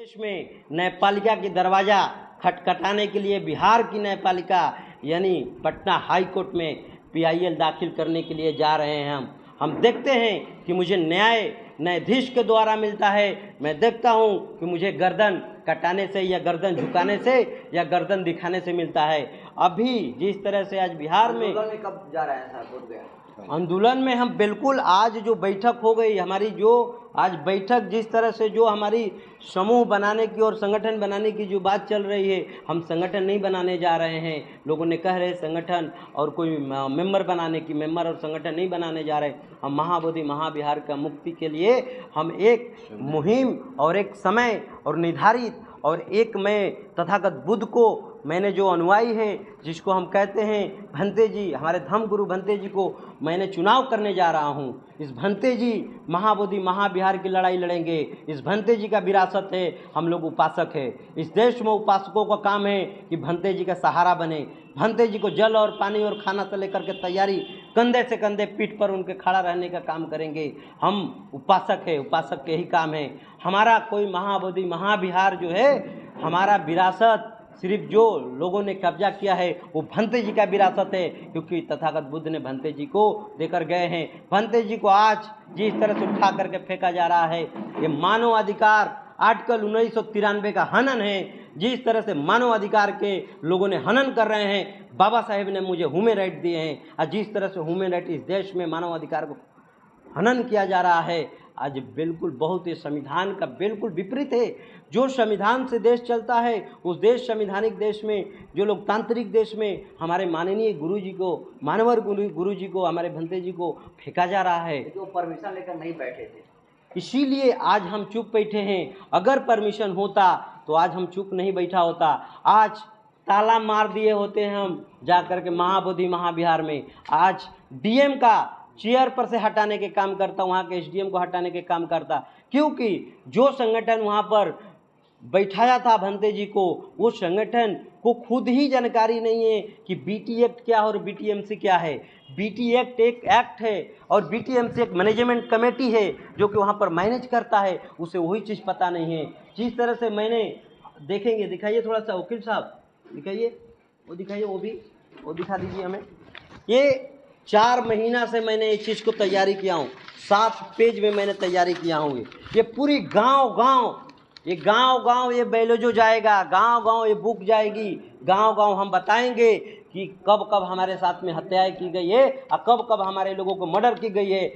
देश में न्यायपालिका की दरवाज़ा खटखटाने के लिए बिहार की न्यायपालिका यानी पटना हाई कोर्ट में पीआईएल दाखिल करने के लिए जा रहे हैं। हम देखते हैं कि मुझे न्यायाधीश के द्वारा मिलता है। मैं देखता हूं कि मुझे गर्दन कटाने से या गर्दन झुकाने से या गर्दन दिखाने से मिलता है। अभी जिस तरह से आज बिहार में कब जा रहा है सर बोध गया आंदोलन में हम बिल्कुल आज जो बैठक हो गई हमारी, जो आज बैठक जिस तरह से जो हमारी समूह बनाने की और संगठन बनाने की जो बात चल रही है, हम संगठन नहीं बनाने जा रहे हैं। लोगों ने कह रहे संगठन और कोई मेंबर बनाने की, मेंबर और संगठन नहीं बनाने जा रहे। हम महाबोधि महाबिहार का मुक्ति के लिए हम एक मुहिम और एक समय और निर्धारित और एक मैं तथागत बुद्ध को मैंने जो अनुयायी है, जिसको हम कहते हैं भंते जी, हमारे धम्म गुरु भंते जी को मैंने चुनाव करने जा रहा हूं। इस भंते जी महाबोधि महाबिहार की लड़ाई लड़ेंगे। इस भंते जी का विरासत है, हम लोग उपासक है। इस देश में उपासकों का काम है कि भंते जी का सहारा बने। भंते जी को जल और पानी और खाना से लेकर के तैयारी कंधे से कंधे पीठ पर उनके खड़ा रहने का काम करेंगे। हम उपासक है, उपासक के ही काम है। हमारा कोई महाबोधि महाबिहार जो है, हमारा विरासत सिर्फ जो लोगों ने कब्जा किया है वो भंते जी का विरासत है, क्योंकि तथागत बुद्ध ने भंते जी को देकर गए हैं। भंते जी को आज जिस तरह से उठा करके फेंका जा रहा है, ये मानव अधिकार आर्टिकल 1993 का हनन है। जिस तरह से मानव अधिकार के लोगों ने हनन कर रहे हैं, बाबा साहेब ने मुझे ह्यूमन राइट दिए हैं, और जिस तरह से ह्यूमन राइट इस देश में मानव अधिकार को हनन किया जा रहा है, आज बिल्कुल बहुत ही संविधान का बिल्कुल विपरीत है। जो संविधान से देश चलता है, उस देश संविधानिक देश में, जो लोकतांत्रिक देश में हमारे माननीय गुरुजी को, मानवर गुरुजी को, हमारे भंते जी को फेंका जा रहा है। तो परमिशन लेकर नहीं बैठे थे, इसीलिए आज हम चुप बैठे हैं। अगर परमिशन होता तो आज हम चुप नहीं बैठा होता। आज ताला मार दिए होते हम जाकर के महाबोधि महाबिहार में। आज डीएम का चेयर पर से हटाने के काम करता, वहाँ के एसडीएम को हटाने के काम करता, क्योंकि जो संगठन वहाँ पर बैठाया था भंते जी को, वो संगठन को खुद ही जानकारी नहीं है कि बीटी एक्ट क्या है और बीटीएमसी क्या है। बीटी एक्ट एक एक्ट है और बीटीएमसी एक मैनेजमेंट कमेटी है जो कि वहाँ पर मैनेज करता है, उसे वही चीज़ पता नहीं है। जिस तरह से मैंने देखेंगे, दिखाइए थोड़ा सा वकील साहब, दिखाइए, वो दिखाइए, वो दिखा दीजिए हमें। ये 4 महीना से मैंने इस चीज़ को तैयारी किया हूँ। 7 पेज में मैंने तैयारी किया हूँ। ये पूरी गांव गांव ये बैलोजो जाएगा, गांव गांव ये बुक जाएगी, गांव गांव हम बताएंगे कि कब कब हमारे साथ में हत्याएं की गई है और कब कब हमारे लोगों को मर्डर की गई है।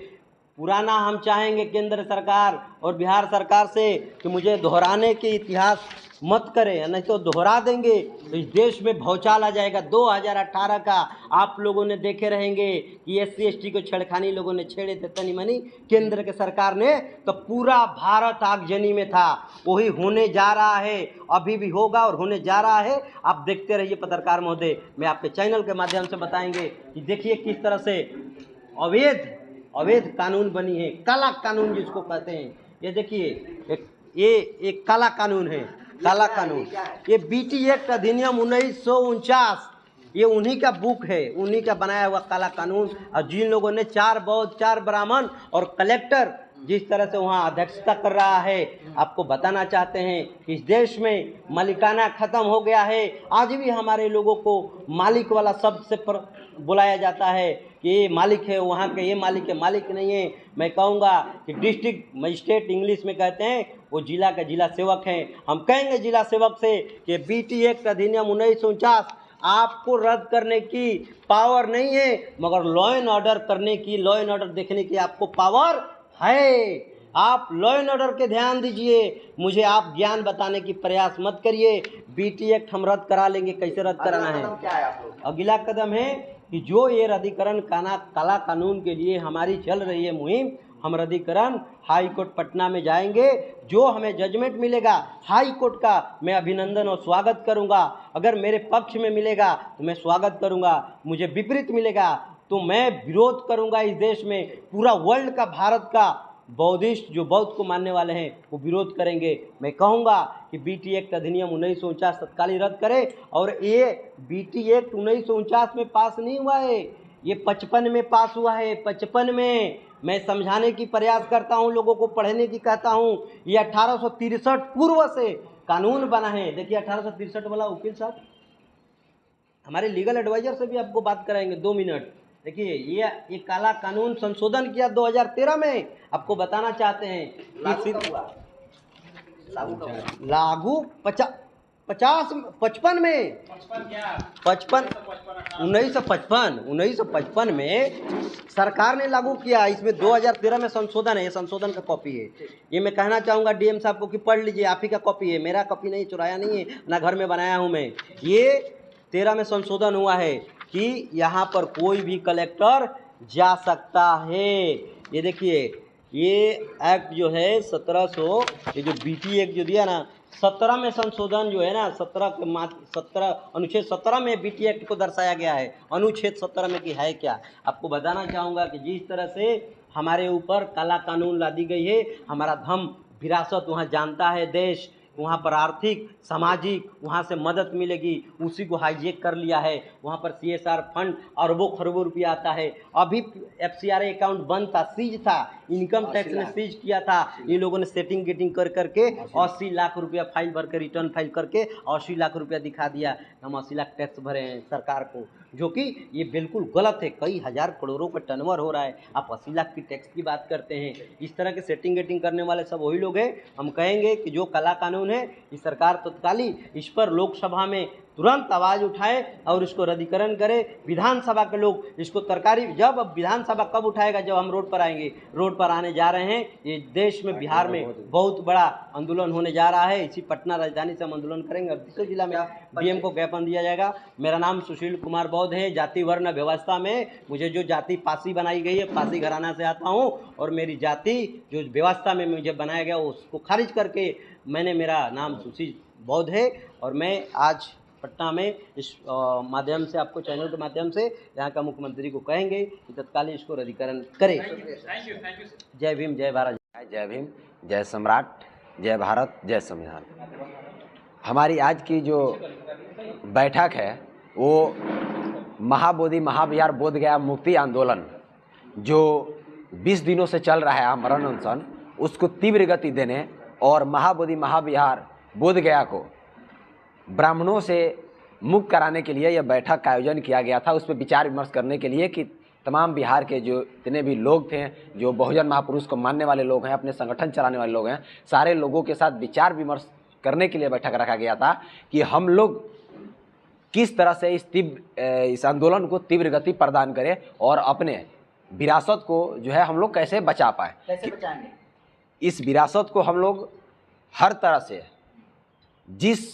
पुराना हम चाहेंगे केंद्र सरकार और बिहार सरकार से कि मुझे दोहराने के इतिहास मत करें, नहीं तो दोहरा देंगे तो इस देश में भौचाल आ जाएगा। 2018 का आप लोगों ने देखे रहेंगे कि SC ST को छेड़खानी लोगों ने छेड़े थे तनी मनी, केंद्र के सरकार ने, तो पूरा भारत आगजनी में था। वही होने जा रहा है, अभी भी होगा और होने जा रहा है। आप देखते रहिए पत्रकार महोदय, मैं आपके चैनल के माध्यम से बताएंगे कि देखिए किस तरह से अवैध कानून बनी है, काला कानून जिसको कहते हैं। ये देखिए एक काला कानून है, काला कानून। ये बीटी एक्ट अधिनियम 1949, ये उन्हीं का बुक है, उन्हीं का बनाया हुआ काला कानून। और जिन लोगों ने 4 बौद्ध, 4 ब्राह्मण और कलेक्टर जिस तरह से वहाँ अध्यक्षता कर रहा है, आपको बताना चाहते हैं कि इस देश में मालिकाना खत्म हो गया है। आज भी हमारे लोगों को मालिक वाला शब्द से बुलाया जाता है कि ये मालिक है, वहाँ के ये मालिक है, मालिक नहीं है। मैं कहूँगा कि डिस्ट्रिक्ट मजिस्ट्रेट इंग्लिश में कहते हैं, वो जिला का जिला सेवक हैं। हम कहेंगे जिला सेवक से कि बीटी एक्ट अधिनियम 1949 आपको रद्द करने की पावर नहीं है, मगर लॉ एंड ऑर्डर करने की, लॉ एंड ऑर्डर देखने की आपको पावर है। आप लॉ एंड ऑर्डर के ध्यान दीजिए, मुझे आप ज्ञान बताने की प्रयास मत करिए। बीटी एक्ट हम रद्द करा लेंगे, कैसे रद्द कराना है। अगला कदम है कि जो ये रद्दीकरण काला कानून के लिए हमारी चल रही है मुहिम, हम रद्दीकरण हाई कोर्ट पटना में जाएंगे। जो हमें जजमेंट मिलेगा हाई कोर्ट का, मैं अभिनंदन और स्वागत करूंगा। अगर मेरे पक्ष में मिलेगा तो मैं स्वागत करूंगा, मुझे विपरीत मिलेगा तो मैं विरोध करूंगा। इस देश में पूरा वर्ल्ड का, भारत का बौद्धिस्ट जो बौद्ध को मानने वाले हैं वो विरोध करेंगे। मैं कहूँगा कि बीटी एक्ट अधिनियम 1949 तत्काल रद्द करे। और ये बीटी एक्ट 1949 में पास नहीं हुआ है, ये 55 में पास हुआ है, 55 में। मैं समझाने की प्रयास करता हूँ, लोगों को पढ़ने की कहता हूँ। ये 1863 पूर्व से कानून बना है। देखिए 1863 वाला वकील साहब हमारे लीगल एडवाइजर से भी आपको बात कराएंगे 2 मिनट। देखिए ये काला कानून संशोधन किया 2013 में, आपको बताना चाहते हैं कि लागू 55 में 1955 में सरकार ने लागू किया। इसमें 2013 में संशोधन है, ये संशोधन का कॉपी है। ये मैं कहना चाहूँगा डीएम साहब को कि पढ़ लीजिए, आप ही का कॉपी है, मेरा कॉपी नहीं, चुराया नहीं है, ना घर में बनाया हूँ मैं। ये 13 में संशोधन हुआ है कि यहाँ पर कोई भी कलेक्टर जा सकता है। ये देखिए ये एक्ट जो है 1700, ये जो बीटी एक्ट जो दिया ना 17 में संशोधन जो है ना 17 अनुच्छेद 17 में बीटी एक्ट को दर्शाया गया है। अनुच्छेद 17 में कि है क्या, आपको बताना चाहूँगा कि जिस तरह से हमारे ऊपर काला कानून ला दी गई है, हमारा धर्म विरासत वहाँ जानता है देश, वहाँ पर आर्थिक सामाजिक वहाँ से मदद मिलेगी, उसी को हाईजेक कर लिया है। वहाँ पर CSR फंड अरबों खरबों रुपया आता है। अभी FCRA अकाउंट बंद था, सीज था, इनकम टैक्स ने सीज किया था। इन लोगों ने सेटिंग गेटिंग कर करके 80 लाख रुपया फाइल भर के रिटर्न फाइल करके 80 लाख रुपया दिखा दिया, हम 80 लाख टैक्स भरे हैं सरकार को, जो कि ये बिल्कुल गलत है। कई हज़ार करोड़ों का टर्नओवर हो रहा है, आप 80 लाख की टैक्स की बात करते हैं। इस तरह के सेटिंग गेटिंग करने वाले सब वही लोग हैं। हम कहेंगे कि जो काला कानून है, ये सरकार तत्कालीन इस पर लोकसभा में तुरंत आवाज़ उठाए और इसको रद्दीकरण करे। विधानसभा के लोग इसको तरकारी, जब अब विधानसभा कब उठाएगा, जब हम रोड पर आएंगे। रोड पर आने जा रहे हैं, ये देश में बिहार में बहुत बड़ा आंदोलन होने जा रहा है। इसी पटना राजधानी से हम आंदोलन करेंगे और दूसरे जिला में डीएम को ज्ञापन दिया जाएगा। मेरा नाम सुशील कुमार बौद्ध है। जाति वर्ण व्यवस्था में मुझे जो जाति पासी बनाई गई है, पासी घराना से आता हूँ, और मेरी जाति जो व्यवस्था में मुझे बनाया गया उसको खारिज करके मैंने, मेरा नाम सुशील बौद्ध है। और मैं आज पटना में इस माध्यम से, आपको चैनल के माध्यम से यहाँ का मुख्यमंत्री को कहेंगे कि तत्कालीन इसको रद्दीकरण करे। जय भीम, जय भारत। जय भीम, जय सम्राट, जय भारत, जय संविधान। हमारी आज की जो बैठक है वो महाबोधि महाविहार बोध गया मुक्ति आंदोलन जो 20 दिनों से चल रहा है आमरण अनशन, उसको तीव्र गति देने और महाबोधि महाविहार बोध गया को ब्राह्मणों से मुक्त कराने के लिए यह बैठक का आयोजन किया गया था। उस पर विचार विमर्श करने के लिए कि तमाम बिहार के जो जितने भी लोग थे, जो बहुजन महापुरुष को मानने वाले लोग हैं, अपने संगठन चलाने वाले लोग हैं, सारे लोगों के साथ विचार विमर्श करने के लिए बैठक रखा गया था कि हम लोग किस तरह से इस आंदोलन को तीव्र गति प्रदान करें और अपने विरासत को जो है हम लोग कैसे बचा पाए। कैसे बचाएंगे इस विरासत को? हम लोग हर तरह से जिस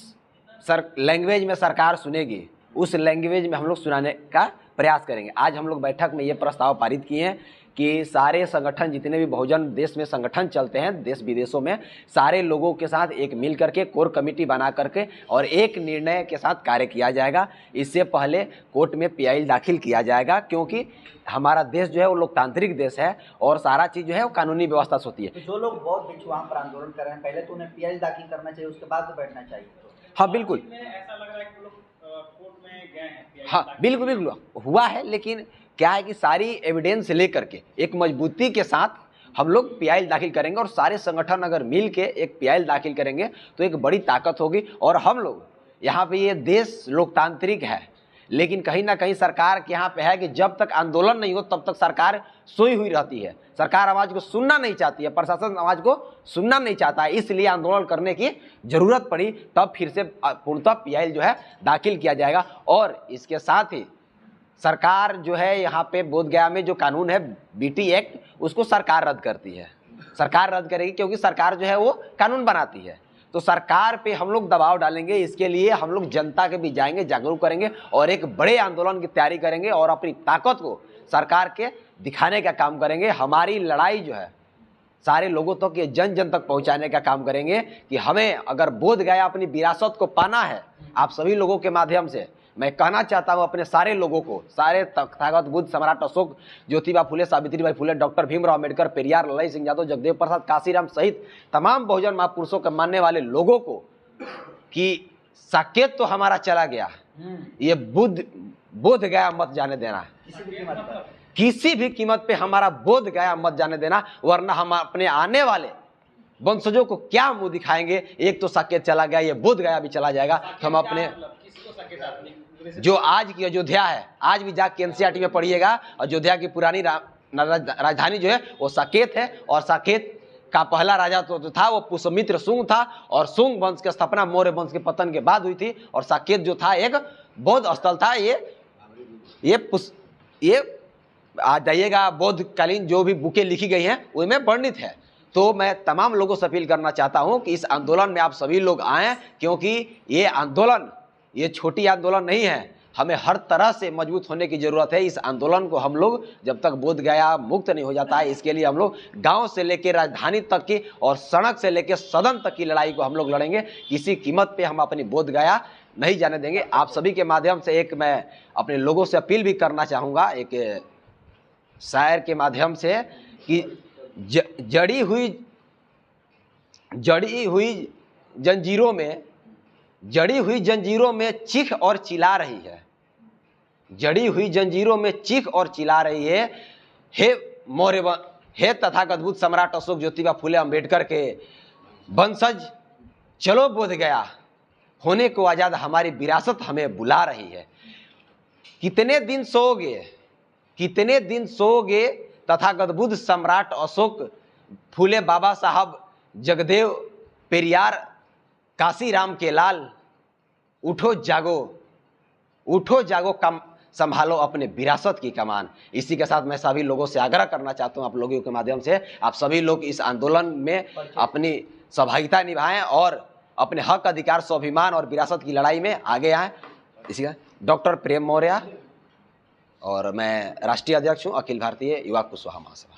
लैंग्वेज में सरकार सुनेगी उस लैंग्वेज में हम लोग सुनाने का प्रयास करेंगे। आज हम लोग बैठक में ये प्रस्ताव पारित किए हैं कि सारे संगठन, जितने भी बहुजन देश में संगठन चलते हैं देश विदेशों में, सारे लोगों के साथ एक मिल करके कोर कमेटी बना करके और एक निर्णय के साथ कार्य किया जाएगा। इससे पहले कोर्ट में PIL दाखिल किया जाएगा, क्योंकि हमारा देश जो है वो लोकतांत्रिक देश है और सारा चीज़ जो है वो कानूनी व्यवस्था से होती है। तो जो लोग बौद्ध भिक्षु वहाँ पर आंदोलन कर रहे हैं, पहले तो उन्हें PIL दाखिल करना चाहिए, उसके बाद तो बैठना चाहिए। हाँ बिल्कुल, ऐसा लग रहा है कि लोग कोर्ट में गए हैं। हाँ बिल्कुल बिल्कुल हुआ है, लेकिन क्या है कि सारी एविडेंस लेकर के एक मजबूती के साथ हम लोग PIL दाखिल करेंगे और सारे संगठन अगर मिल के एक PIL दाखिल करेंगे तो एक बड़ी ताकत होगी। और हम लोग यहाँ पे, ये देश लोकतांत्रिक है, लेकिन कहीं ना कहीं सरकार के यहाँ पे है कि जब तक आंदोलन नहीं हो तब तक सरकार सोई हुई रहती है। सरकार आवाज़ को सुनना नहीं चाहती है, प्रशासन आवाज़ को सुनना नहीं चाहता है, इसलिए आंदोलन करने की जरूरत पड़ी। तब फिर से पूर्णतः PIL जो है दाखिल किया जाएगा। और इसके साथ ही सरकार जो है यहाँ पे बोध गया में जो कानून है BT एक्ट, उसको सरकार रद्द करती है। सरकार रद्द करेगी क्योंकि सरकार जो है वो कानून बनाती है। तो सरकार पे हम लोग दबाव डालेंगे। इसके लिए हम लोग जनता के बीच जाएंगे, जागरूक करेंगे और एक बड़े आंदोलन की तैयारी करेंगे और अपनी ताकत को सरकार के दिखाने का काम करेंगे। हमारी लड़ाई जो है सारे लोगों तक, ये जन जन तक पहुंचाने का काम करेंगे कि हमें अगर बोध गया अपनी विरासत को पाना है, आप सभी लोगों के माध्यम से मैं कहना चाहता हूं अपने सारे लोगों को, सारे तथागत बुद्ध, सम्राट अशोक, ज्योतिबा फुले, सावित्रीबाई फुले, डॉक्टर भीमराव अम्बेडकर, पेरियार, ललाई सिंह यादव, जगदेव प्रसाद, काशीराम सहित तमाम बहुजन महापुरुषों के मानने वाले लोगों को कि साकेत तो हमारा चला गया, ये बोध गया मत जाने देना, किसी भी कीमत पर। किसी भी कीमत पे हमारा बोध गया मत जाने देना, वरना हम अपने आने वाले वंशजों को क्या मुंह दिखाएंगे। एक तो साकेत चला गया, ये बोध गया भी चला जाएगा, तो हम अपने किसको साकेत आपने जो आज की अयोध्या है, आज भी जाके एनसीईआरटी में पढ़िएगा, अयोध्या की पुरानी राजधानी जो है वो साकेत है, और साकेत का पहला राजा तो था वो पुष्यमित्र शुंग था, और शुंग वंश की स्थापना मौर्य वंश के पतन के बाद हुई थी, और साकेत जो था एक बौद्ध स्थल था। ये आ जाइएगा, बौद्धकालीन जो भी बुकें लिखी गई हैं उनमें वर्णित है। तो मैं तमाम लोगों से अपील करना चाहता हूं कि इस आंदोलन में आप सभी लोग आएं, क्योंकि ये आंदोलन ये छोटी आंदोलन नहीं है, हमें हर तरह से मजबूत होने की जरूरत है। इस आंदोलन को हम लोग जब तक बोध गया मुक्त नहीं हो जाता है, इसके लिए हम लोग गांव से लेकर राजधानी तक की और सड़क से लेकर सदन तक की लड़ाई को हम लोग लड़ेंगे। किसी कीमत पे हम अपनी बोध गया नहीं जाने देंगे। आप सभी के माध्यम से एक मैं अपने लोगों से अपील भी करना चाहूँगा, एक शायर के माध्यम से, कि जड़ी हुई जंजीरों में चीख और चिल्ला रही है, जड़ी हुई जंजीरों में चीख और चिल्ला रही है, हे तथागत बुद्ध सम्राट अशोक ज्योतिबा फुले अम्बेडकर के वंशज, चलो बोध गया, होने को आजाद हमारी विरासत हमें बुला रही है। कितने दिन सोओगे तथागत बुद्ध सम्राट अशोक फुले, बाबा साहब जगदेव, पेरियार, काशीराम के लाल, उठो जागो कम संभालो अपने विरासत की कमान। इसी के साथ मैं सभी लोगों से आग्रह करना चाहता हूं, आप लोगों के माध्यम से आप सभी लोग इस आंदोलन में अपनी सहभागिता निभाएं और अपने हक, अधिकार, स्वाभिमान और विरासत की लड़ाई में आगे आएं। इसी का डॉक्टर प्रेम मौर्य, और मैं राष्ट्रीय अध्यक्ष हूं अखिल भारतीय युवा कुशवाहा महासभा।